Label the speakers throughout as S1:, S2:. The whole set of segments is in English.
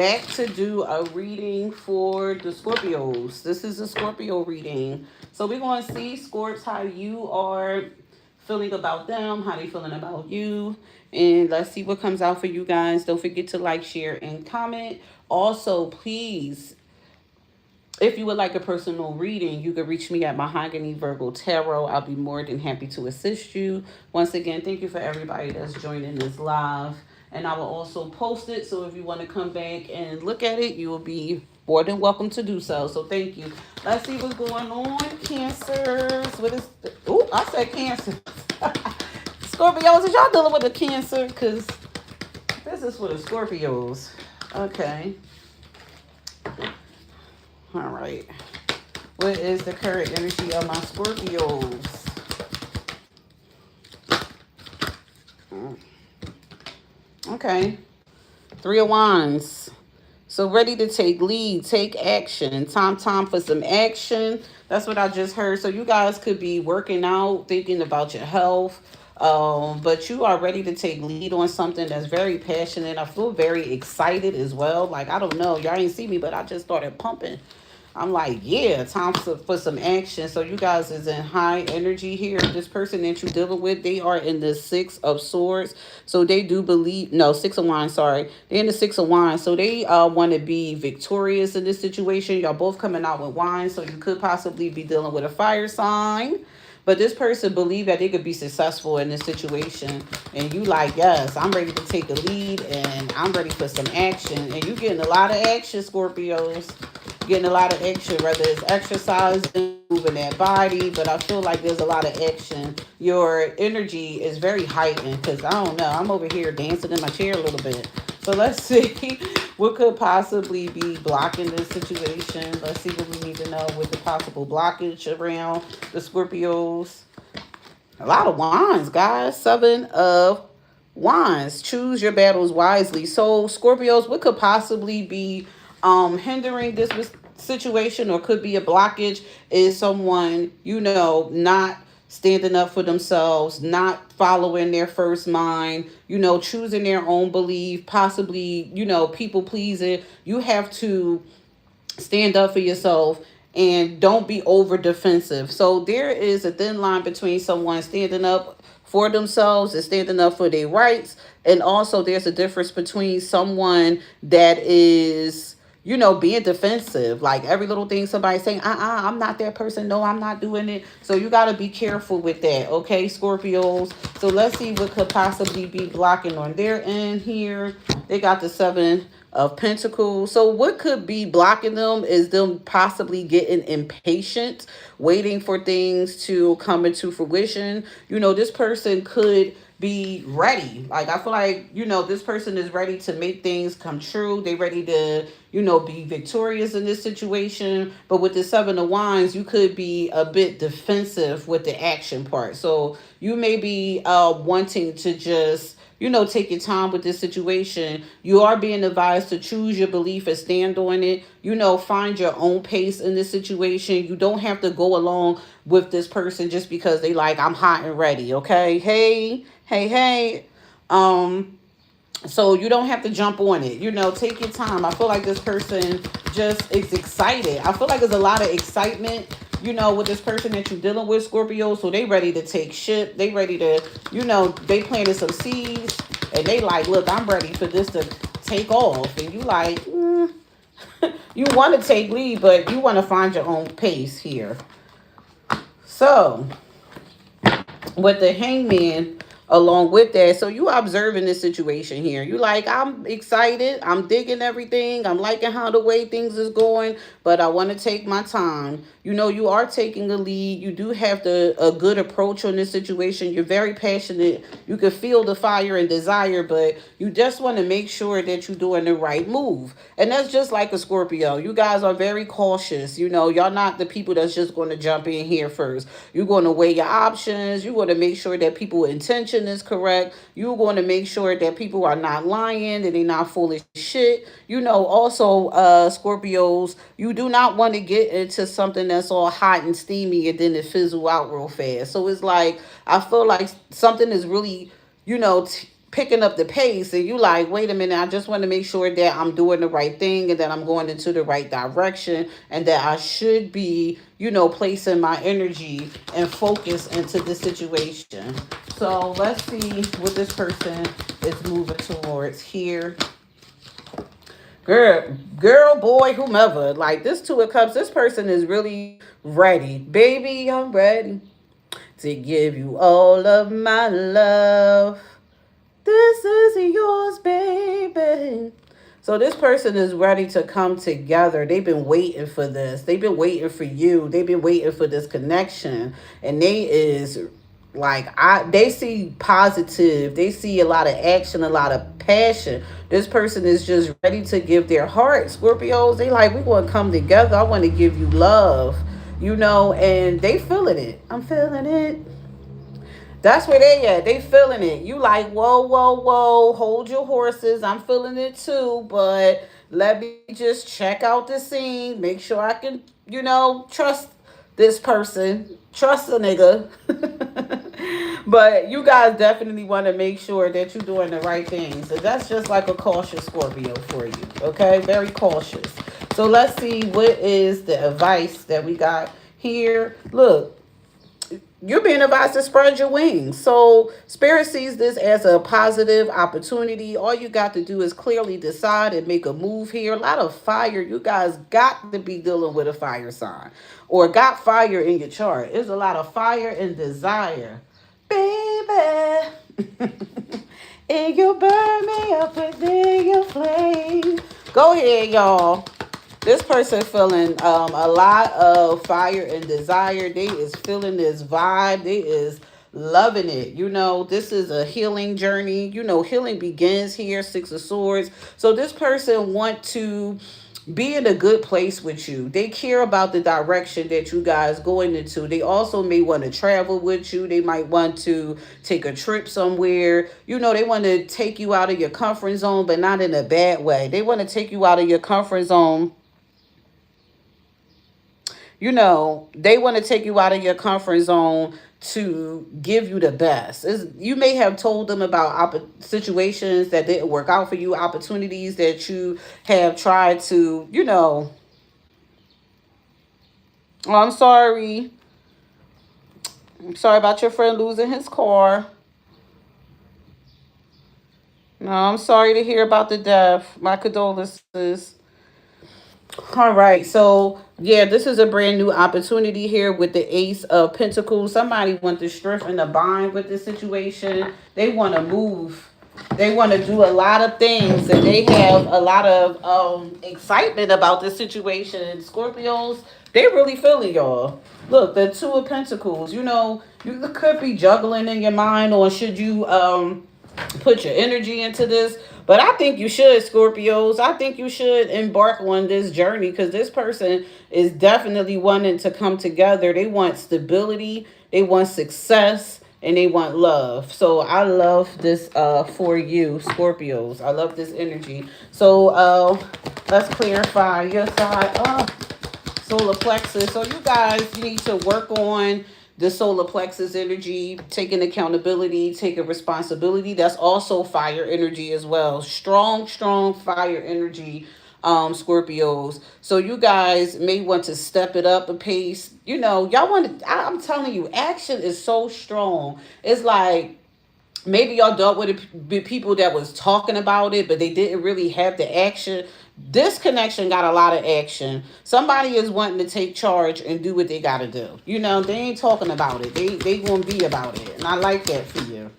S1: back to do a reading for the Scorpios. This is a Scorpio reading. So we're going to see, Scorps, how you are feeling about them, how they feeling about you. And let's see what comes out for you guys. Don't forget to like, share, and comment. Also, please, if you would like a personal reading, you can reach me at Mahagony ViRgo Tarot. I'll be more than happy to assist you. Once again, thank you for everybody that's joining this live. And I will also post it. So if you want to come back and look at it, you will be more than welcome to do so. So thank you. Let's see what's going on. Cancers. What is... Oh, I said Cancer. Scorpios, is y'all dealing with a Cancer? Because this is for the Scorpios. Okay. All right. What is the current energy of my Scorpios? Okay. Three of Wands. So ready to take lead, take action. Time for some action. That's what I just heard. So you guys could be working out, thinking about your health. But you are ready to take lead on something that's very passionate. I feel very excited as well. Like, I don't know. Y'all ain't see me, but I just started pumping. I'm like, yeah, time for some action. So you guys is in high energy here. This person that you're dealing with, they are in the Six of Swords. So they do believe, no, Six of Wands, sorry. They're in the Six of Wands. So they want to be victorious in this situation. Y'all both coming out with wands. So you could possibly be dealing with a fire sign. But this person believe that they could be successful in this situation. And you like, yes, I'm ready to take a lead and I'm ready for some action. And you getting a lot of action, Scorpios. Getting a lot of action, whether it's exercising, moving that body. But I feel like there's a lot of action. Your energy is very heightened because, I don't know, I'm over here dancing in my chair a little bit. So let's see what could possibly be blocking this situation. Let's see what we need to know with the possible blockage around the Scorpios. A lot of wands, guys. Seven of Wands. Choose your battles wisely. So Scorpios, what could possibly be hindering this situation or could be a blockage is someone, not standing up for themselves, not following their first mind, choosing their own belief, possibly, people pleasing. You have to stand up for yourself and don't be over defensive. So there is a thin line between someone standing up for themselves and standing up for their rights. And also there's a difference between someone that is, being defensive. Like every little thing somebody's saying, I'm not that person. No, I'm not doing it. So you got to be careful with that. Okay, Scorpios. So let's see what could possibly be blocking on their end here. They got the Seven of Pentacles. So what could be blocking them is them possibly getting impatient, waiting for things to come into fruition. This person could be ready. Like, I feel like, this person is ready to make things come true. They ready to, be victorious in this situation. But with the Seven of Wands, you could be a bit defensive with the action part. So you may be wanting to just, take your time with this situation. You are being advised to choose your belief and stand on it. Find your own pace in this situation. You don't have to go along with this person just because they like, I'm hot and ready. Okay. Hey. So you don't have to jump on it. Take your time. I feel like this person just is excited. I feel like there's a lot of excitement, with this person that you're dealing with, Scorpio. So they ready to take shit. They ready to, they planted some seeds and they like, look, I'm ready for this to take off. And you like, you want to take lead, but you want to find your own pace here. So with the Hangman along with that, so you observing this situation here. You like, I'm excited, I'm digging everything, I'm liking how the way things is going, but I want to take my time. You are taking the lead. You do have a good approach on this situation. You're very passionate. You can feel the fire and desire, but you just want to make sure that you're doing the right move. And that's just like a Scorpio. You guys are very cautious. Y'all not the people that's just going to jump in here first. You're going to weigh your options. You're going to make sure that people's intention is correct. You're going to make sure that people are not lying, that they're not full of shit. Also, Scorpios, you do not want to get into something that's all hot and steamy and then it fizzle out real fast. So it's like, I feel like something is really, picking up the pace, and you like, wait a minute, I just want to make sure that I'm doing the right thing and that I'm going into the right direction and that I should be, placing my energy and focus into the situation. So let's see what this person is moving towards here. Girl, boy, whomever. Like this Two of Cups, this person is really ready. Baby, I'm ready to give you all of my love. This is yours, baby. So this person is ready to come together. They've been waiting for this. They've been waiting for you. They've been waiting for this connection. And they see positive. They see a lot of action, a lot of passion. This person is just ready to give their heart. Scorpios, they like, we want to come together. I want to give you love. And they feeling it. I'm feeling it. That's where they at. They feeling it. You like, whoa, whoa, whoa. Hold your horses. I'm feeling it too. But let me just check out the scene. Make sure I can, trust this person. Trust a nigga. But you guys definitely want to make sure that you're doing the right things. So that's just like a cautious Scorpio for you. Okay? Very cautious. So let's see what is the advice that we got here. Look. You're being advised to spread your wings. So Spirit sees this as a positive opportunity. All you got to do is clearly decide and make a move here. A lot of fire. You guys got to be dealing with a fire sign or got fire in your chart. There's a lot of fire and desire. Baby, and you burn me up within your flame. Go ahead, y'all. This person feeling a lot of fire and desire. They is feeling this vibe. They is loving it. This is a healing journey. Healing begins here. Six of Swords. So this person want to be in a good place with you. They care about the direction that you guys going into. They also may want to travel with you. They might want to take a trip somewhere. They want to take you out of your comfort zone, but not in a bad way. They want to take you out of your comfort zone. They want to take you out of your comfort zone to give you the best. You may have told them about situations that didn't work out for you, opportunities that you have tried to, oh, I'm sorry. I'm sorry about your friend losing his car. No, I'm sorry to hear about the death. My condolences. All right, so yeah, this is a brand new opportunity here with the Ace of Pentacles. Somebody wants to strengthen the bond with this situation. They want to move. They want to do a lot of things, and they have a lot of excitement about this situation. Scorpios, they really feeling y'all. Look, the Two of Pentacles. You could be juggling in your mind, or should you put your energy into this? But I think you should, Scorpios. I think you should embark on this journey because this person is definitely wanting to come together. They want stability, they want success, and they want love. So I love this for you, Scorpios. I love this energy. So let's clarify your side. Solar plexus. So you guys need to work on the solar plexus energy, taking accountability, taking responsibility. That's also fire energy as well. Strong, strong fire energy, Scorpios. So you guys may want to step it up a pace. Y'all want to, I'm telling you, action is so strong. It's like, maybe y'all dealt with people that was talking about it, but they didn't really have the action. This connection got a lot of action. Somebody is wanting to take charge and do what they got to do. They ain't talking about it. They gonna be about it, and I like that for you.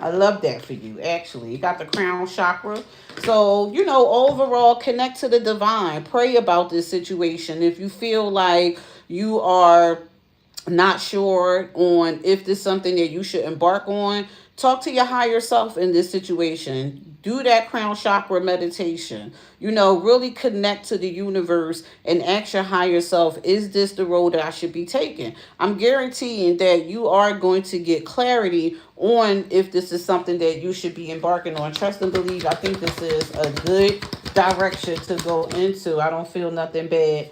S1: I love that for you. Actually, you got the crown chakra. So overall, connect to the divine. Pray about this situation. If you feel like you are not sure on if this is something that you should embark on, talk to your higher self in this situation. Do that crown chakra meditation. Really connect to the universe and ask your higher self, is this the road that I should be taking? I'm guaranteeing that you are going to get clarity on if this is something that you should be embarking on. Trust and believe. I think this is a good direction to go into. I don't feel nothing bad.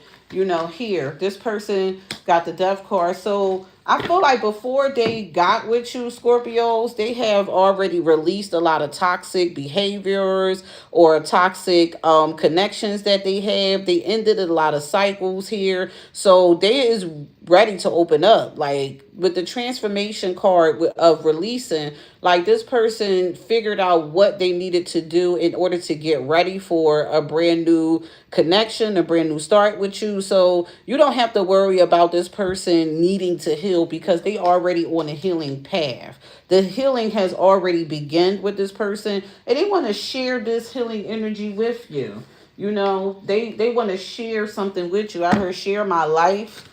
S1: Here, this person got the death card. So I feel like before they got with you, Scorpios, they have already released a lot of toxic behaviors or toxic connections that they have. They ended a lot of cycles here. So they is ready to open up. Like with the transformation card of releasing, like this person figured out what they needed to do in order to get ready for a brand new connection, a brand new start with you. So you don't have to worry about this person needing to heal because they already on a healing path. The healing has already begun with this person, and they want to share this healing energy with you. You know, they want to share something with you. I heard share my life.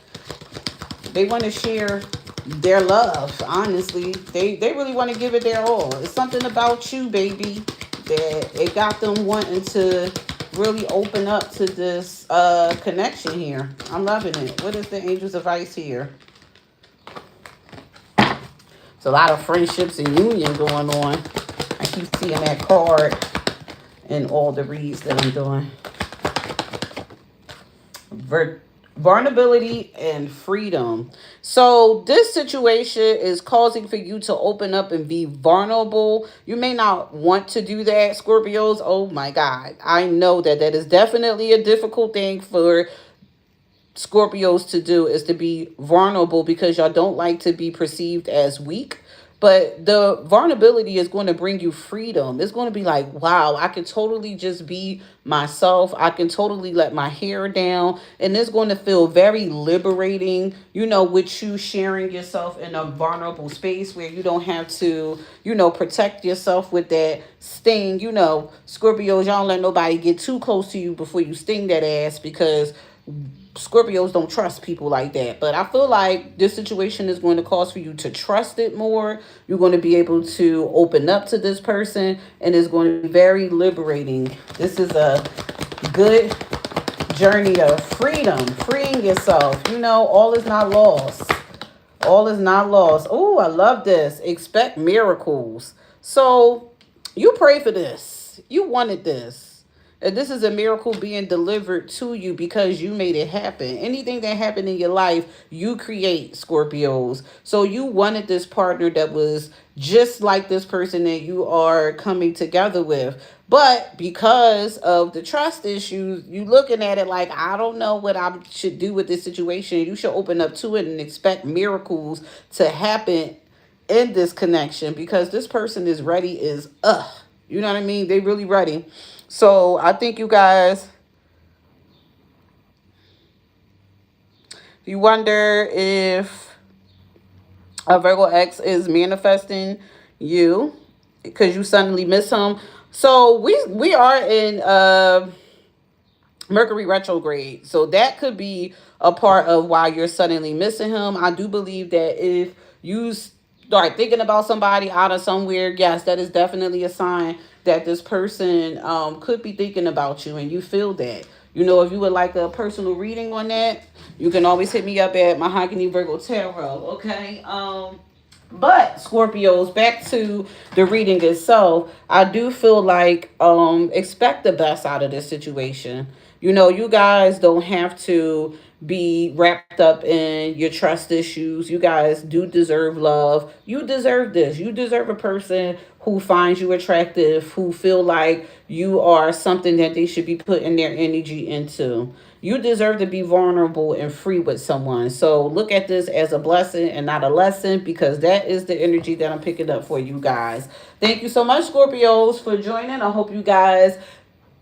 S1: They want to share their love. Honestly, they really want to give it their all. It's something about you, baby, that it got them wanting to really open up to this connection here. I'm loving it. What is the Angels of Ice here? It's a lot of friendships and union going on. I keep seeing that card in all the reads that I'm doing. Vulnerability and freedom. So this situation is causing for you to open up and be vulnerable. You may not want to do that, Scorpios. Oh my God. I know that that is definitely a difficult thing for Scorpios to do, is to be vulnerable because y'all don't like to be perceived as weak. But the vulnerability is going to bring you freedom. It's going to be like, wow, I can totally just be myself. I can totally let my hair down. And it's going to feel very liberating, you know, with you sharing yourself in a vulnerable space where you don't have to, you know, protect yourself with that sting. You know, Scorpios, y'all don't let nobody get too close to you before you sting that ass, because Scorpios don't trust people like that. But I feel like this situation is going to cause for you to trust it more. You're going to be able to open up to this person, and it's going to be very liberating. This is a good journey of freedom, freeing yourself. You know, all is not lost. All is not lost. Oh, I love this. Expect miracles. So you pray for this. You wanted this. And this is a miracle being delivered to you because you made it happen. Anything that happened in your life, you create, Scorpios. So you wanted this partner that was just like this person that you are coming together with. But because of the trust issues, you looking at it like, I don't know what I should do with this situation. You should open up to it and expect miracles to happen in this connection, because this person is ready you know what I mean? They really ready. So I think you guys, you wonder if a Virgo X is manifesting you because you suddenly miss him. So we are in Mercury retrograde. So that could be a part of why you're suddenly missing him. I do believe that if you start thinking about somebody out of somewhere, yes, that is definitely a sign that this person could be thinking about you, and you feel that. You know, if you would like a personal reading on that, you can always hit me up at Mahagony ViRgo Tarot, okay? But Scorpios, back to the reading itself, I do feel like expect the best out of this situation. You know, you guys don't have to be wrapped up in your trust issues. You guys do deserve love. You deserve this. You deserve a person who finds you attractive, who feel like you are something that they should be putting their energy into. You deserve to be vulnerable and free with someone. So look at this as a blessing and not a lesson, because that is the energy that I'm picking up for you guys. Thank you so much, Scorpios, for joining. I hope you guys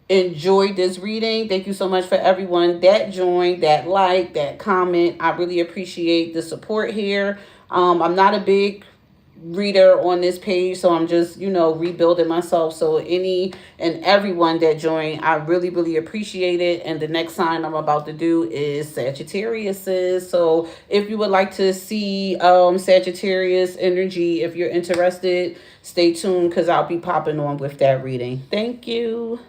S1: enjoyed this reading. Thank you so much for everyone that joined, that like, that comment. I really appreciate the support here. I'm not a big reader on this page, so I'm just, you know, rebuilding myself. So any and everyone that joined, I really, really appreciate it. And the next sign I'm about to do is Sagittarius. So if you would like to see Sagittarius energy, if you're interested, stay tuned, because I'll be popping on with that reading. Thank you.